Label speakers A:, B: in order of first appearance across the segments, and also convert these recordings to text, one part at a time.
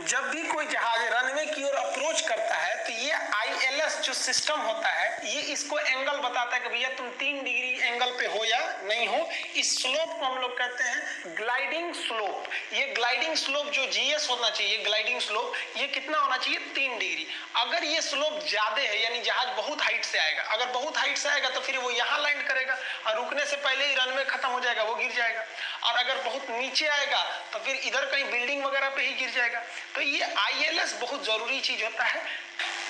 A: जब भी कोई जहाज रनवे की ओर अप्रोच करता है तो ये ILS जो सिस्टम होता है ये इसको एंगल बताता है कि भैया तुम 3 डिग्री एंगल पे हो या नहीं हो। इस स्लोप को हम लोग कहते हैं ग्लाइडिंग स्लोप। ये ग्लाइडिंग स्लोप जो GS होना चाहिए, ग्लाइडिंग स्लोप ये कितना होना चाहिए 3 डिग्री। अगर ये स्लोप ज्यादा है यानी जहाज बहुत हाइट से आएगा, अगर बहुत हाइट से आएगा तो फिर वो यहाँ लैंड करेगा और रुकने से पहले ही रनवे खत्म हो जाएगा, वो गिर जाएगा। और अगर बहुत नीचे आएगा तो फिर इधर कहीं बिल्डिंग वगैरह पे ही गिर जाएगा। तो ये ILS बहुत जरूरी चीज होता है।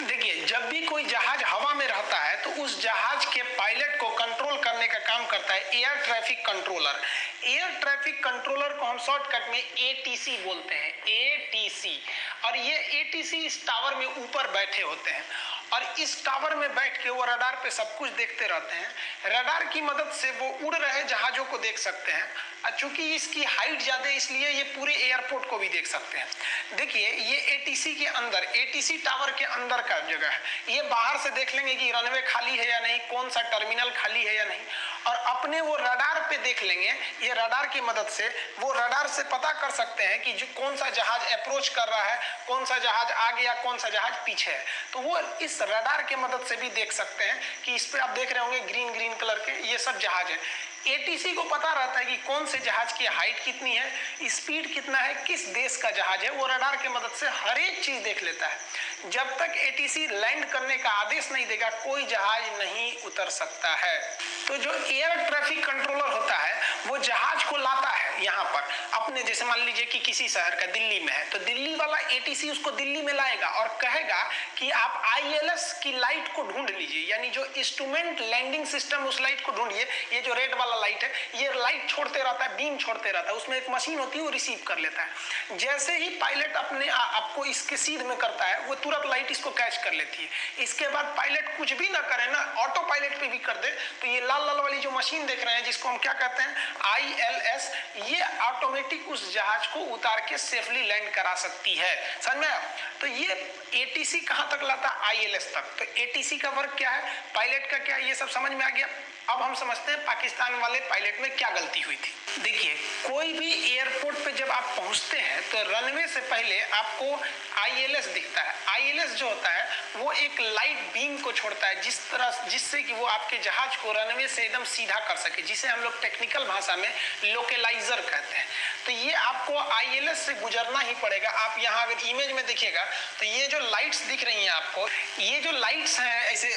A: देखिए जब भी कोई जहाज हवा में रहता है तो उस जहाज के पायलट को कंट्रोल करने का काम करता है air traffic controller. Air traffic controller को हम शॉर्टकट में ATC बोलते हैं, ATC। और ये ATC इस टावर में ऊपर बैठे होते हैं और इस टावर में बैठ के वो रडार पे सब कुछ देखते रहते हैं। रडार की मदद से वो उड़ रहे जहाजों को देख सकते हैं और चूंकि इसकी हाइट ज्यादा है इसलिए ये पूरे एयरपोर्ट को भी देख सकते हैं। देखिए ये ATC के अंदर, ATC टावर के अंदर का जगह है। ये बाहर से देख लेंगे कि रनवे खाली है या नहीं, कौन सा टर्मिनल खाली है या नहीं, और अपने वो रडार पे देख लेंगे। ये रडार की मदद से वो रडार से पता कर सकते हैं कि जो कौन सा जहाज अप्रोच कर रहा है, कौन सा जहाज आगे या कौन सा जहाज पीछे है। तो वो इस रडार के मदद से भी देख सकते हैं कि इस पे आप देख रहे होंगे ग्रीन ग्रीन कलर के ये सब जहाज है। ATC को पता रहता है कि कौन से जहाज की हाइट कितनी है, स्पीड कितना है, किस देश का जहाज है। वो रडार की मदद से हर एक चीज देख लेता है। जब तक ATC लैंड करने का आदेश नहीं देगा कोई जहाज नहीं उतर सकता है। तो जो एयर ट्रैफिक कंट्रोलर होता है वो जहाज को लाता है यहाँ पर अपने, जैसे मान लीजिए कि किसी शहर का दिल्ली में है तो दिल्ली वाला ATC उसको दिल्ली में लाएगा और कहेगा कि आप ILS की लाइट को ढूंढ लीजिए, यानी जो इंस्ट्रूमेंट लैंडिंग सिस्टम उस लाइट को ढूंढिए। ये जो रेड वाला लाइट है ये लाइट छोड़ते रहता है, बीम छोड़ते रहता है, उसमें एक मशीन होती है वो रिसीव कर लेता है। जैसे ही पायलट अपने आपको इसके सीध में करता है वो तुरंत लाइट इसको कैच कर लेती है। इसके बाद पायलट कुछ भी ना करे ना, ऑटो पायलट पे भी कर दे तो ये लाल लाल वाली जो मशीन देख रहे हैं जिसको हम क्या कहते हैं ILS, ये ऑटोमेटिक उस जहाज को उतार के सेफली लैंड करा सकती है। समझ में आया? तो ये ATC कहां तक लाता है ILS तक। तो ATC का वर्क क्या है, पायलट का क्या है, ये सब समझ में आ गया। अब हम समझते हैं पाकिस्तान वाले पायलट में क्या गलती हुई थी। देखिए कोई भी एयरपोर्ट पे जब आप पहुंचते हैं तो रनवे से पहले आपको ILS दिखता है। ILS जो होता है वो एक लाइट बीम को छोड़ता है जिससे कि वो आपके जहाज को रनवे से एकदम सीधा कर सके, जिसे हम लोग टेक्निकल भाषा में लोकेलाइजर कहते हैं। तो ये आपको ILS से गुजरना ही पड़ेगा। आप यहाँ अगर इमेज में देखिएगा तो ये जो लाइट्स दिख रही हैं आपको, ये जो लाइट्स हैं ऐसे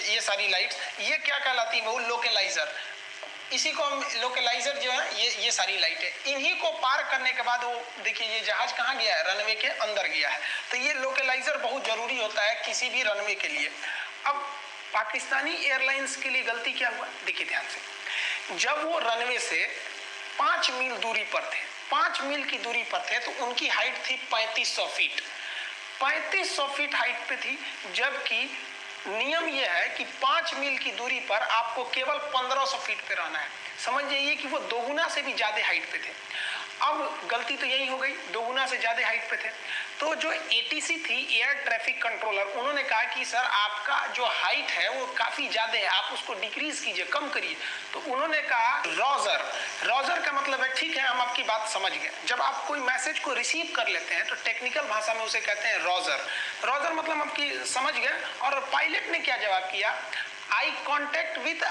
A: ये सारी लाइट्स ये क्या कहलाती है, वो लोकेलाइजर। इसी को हम लोकेलाइजर जो है ये सारी लाइट है। इन्हीं को पार करने के बाद वो देखिए ये जहाज कहाँ गया है, रनवे के अंदर गया है। तो ये लोकेलाइजर बहुत जरूरी होता है किसी भी रनवे के लिए। अब पाकिस्तानी एयरलाइंस के लिए गलती क्या हुआ देखिए ध्यान से। जब वो रनवे से 5 मील दूरी पर थे, 5 मील की दूरी पर थे तो उनकी हाइट थी 3500 फीट। 3500 फीट हाइट पे थी, जबकि नियम यह है कि 5 मील की दूरी पर आपको केवल 1500 फीट पे रहना है। समझ जाइए कि वो दोगुना से भी ज्यादा हाइट पे थे। अब गलती तो यही हो गई, दोगुना से ज्यादा हाइट पे थे। तो जो ATC थी एयर ट्रैफिक कंट्रोलर, उन्होंने कहा कि सर आपका जो हाइट है वो काफी ज्यादा है, आप उसको डिक्रीज कीजिए, कम करिए। तो उन्होंने कहा रोजर का मतलब है ठीक है हम आपकी बात समझ गए। जब आप कोई मैसेज को रिसीव कर लेते हैं तो टेक्निकल भाषा में उसे कहते हैं रोजर मतलब आपकी समझ गए। और पायलट ने क्या जवाब किया, आई कॉन्टेक्ट विद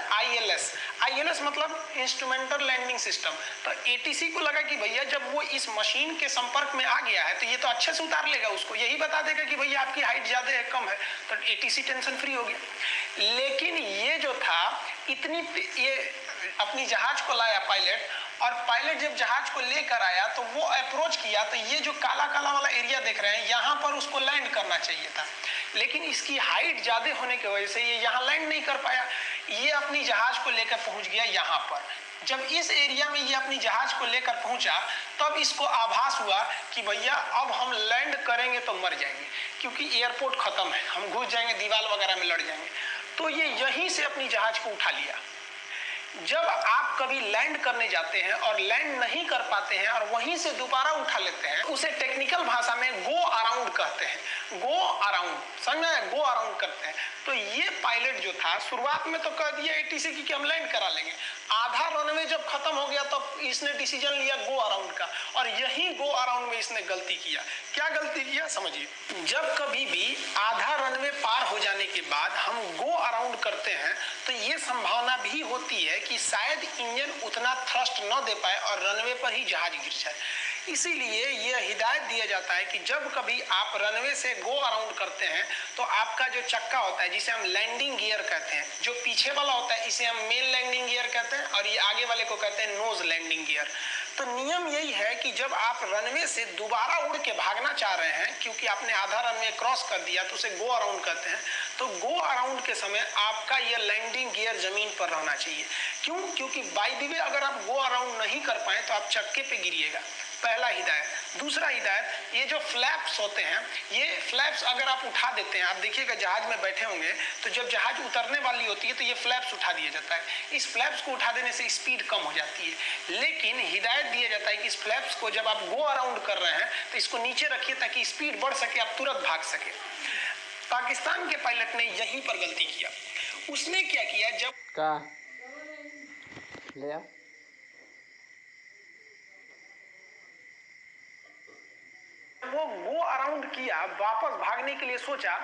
A: ILS मतलब इंस्ट्रूमेंटल लैंडिंग सिस्टम। तो ATC को लगा कि भैया जब वो इस मशीन के संपर्क में आ गया है तो ये तो अच्छे से उतार लेगा उसको, यही बता देगा कि भैया आपकी हाइट ज्यादा है कम है। तो ATC टेंशन फ्री हो गया। लेकिन ये जो था ये अपनी जहाज को लाया पायलट, और पायलट जब जहाज को लेकर आया तो वो अप्रोच किया तो ये जो काला काला वाला एरिया देख रहे हैं यहाँ पर उसको लैंड करना चाहिए था, लेकिन इसकी हाइट ज्यादा होने की वजह से ये यहाँ लैंड नहीं कर पाया। ये अपनी जहाज को लेकर पहुंच गया यहाँ पर। जब इस एरिया में ये अपनी जहाज को लेकर पहुंचा तब इसको आभास हुआ कि भैया अब हम लैंड करेंगे तो मर जाएंगे, क्योंकि एयरपोर्ट खत्म है, हम घुस जाएंगे, दीवार वगैरह में लड़ जाएंगे। तो ये यहीं से अपनी जहाज को उठा लिया। जब आप कभी लैंड करने जाते हैं और लैंड नहीं कर पाते हैं और वहीं से दोबारा उठा लेते हैं, उसे टेक्निकल भाषा में गो अराउंड कहते हैं। गो अराउंड, समझ में, गो अराउंड करते हैं। तो ये पायलट जो था शुरुआत में तो कह दिया एटीसी की कि हम लैंड करा लेंगे, आधा रनवे जब खत्म हो गया तब इसने डिसीजन लिया गो अराउंड का, और यही गो अराउंड में इसने गलती किया। क्या गलती किया समझिए, जब कभी भी आधा रनवे पार हो जाने के बाद हम गो अराउंड करते हैं तो ये संभावना भी होती है कि शायद इंजन उतना थ्रस्ट न दे पाए और रनवे पर ही जहाज गिर जाए। इसीलिए यह हिदायत दिया जाता है कि जब कभी आप रनवे से गो अराउंड करते हैं तो आपका जो चक्का होता है, जिसे हम लैंडिंग गियर कहते हैं, जो पीछे वाला होता है इसे हम मेन लैंडिंग गियर कहते हैं और ये आगे वाले को कहते हैं नोज लैंडिंग गियर। तो नियम यही है कि जब आप रनवे से दोबारा उड़ के भागना चाह रहे हैं, क्योंकि आपने आधा रनवे क्रॉस कर दिया तो उसे गो अराउंड कहते हैं, तो गो अराउंड के समय आपका यह लैंडिंग गियर जमीन पर रहना चाहिए। क्यों? क्योंकि बाय द वे अगर आप गो अराउंड नहीं कर पाए तो आप चक्के पे गिरिएगा। पहला हिदायत। दूसरा हिदायत, ये जो फ्लैप्स होते हैं, ये फ्लैप्स अगर आप उठा देते हैं, आप देखिएगा जहाज में बैठे होंगे तो जब जहाज उतरने वाली होती है तो ये फ्लैप्स उठा दिया जाता है। इस फ्लैप्स को उठा देने से स्पीड कम हो जाती है, लेकिन हिदायत दिया जाता है कि इस फ्लैप्स को जब आप गो अराउंड कर रहे हैं तो इसको नीचे रखिए ताकि स्पीड बढ़ सके, आप तुरंत भाग सके। पाकिस्तान के पायलट ने यहीं पर गलती किया। उसने क्या किया, जब
B: ले
A: वो गो अराउंड किया, वापस भागने के लिए सोचा,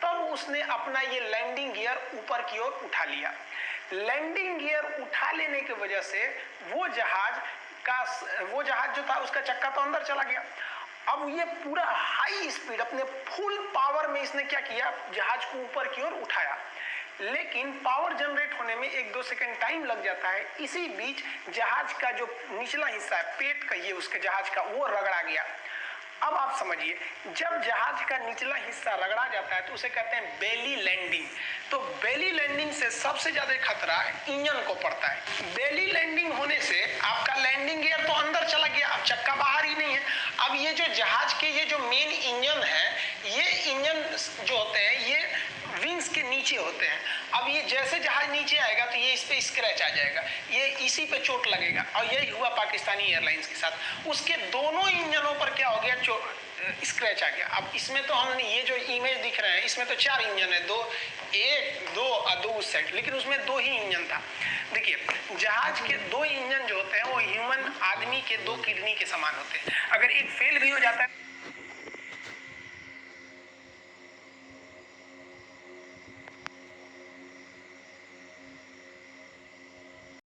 A: तब उसने अपना ये लैंडिंग गियर ऊपर की ओर उठा लिया। लैंडिंग गियर उठा लेने की वजह से वो जहाज जो था उसका चक्का तो अंदर चला गया। अब ये पूरा हाई स्पीड अपने फुल पावर में इसने क्या किया, जहाज को ऊपर की ओर उठाया, लेकिन पावर जनरेट होने में 1-2 सेकंड टाइम लग जाता है। इसी बीच जहाज का जो निचला हिस्सा है, पेट कहिए उसके जहाज का, वो रगड़ा गया। अब आप समझिए, जब जहाज का निचला हिस्सा रगड़ा जाता है तो उसे कहते हैं बेली लैंडिंग। तो बेली लैंडिंग से सबसे ज्यादा खतरा इंजन को पड़ता है। बेली लैंडिंग होने से आपका लैंडिंग गियर तो अंदर चला गया, अब चक्का बाहर ही नहीं है। अब ये जो जहाज के ये जो मेन इंजन है, ये इंजन जो होते हैं ये विंग्स के नीचे होते हैं। अब ये जैसे जहाज नीचे आएगा तो ये इस पे स्क्रैच आ जाएगा, ये इसी पे चोट लगेगा, और यही हुआ पाकिस्तानी एयरलाइंस के साथ। उसके दोनों इंजनों पर क्या हो गया, स्क्रैच आ गया। अब इसमें तो हमने ये जो इमेज दिख रहे हैं इसमें तो 4 इंजन है, 2 और 2 उस साइड, लेकिन उसमें 2 ही इंजन था। देखिए, जहाज के 2 इंजन जो होते हैं वो ह्यूमन आदमी के 2 किडनी के समान होते हैं। अगर एक फेल भी हो जाता है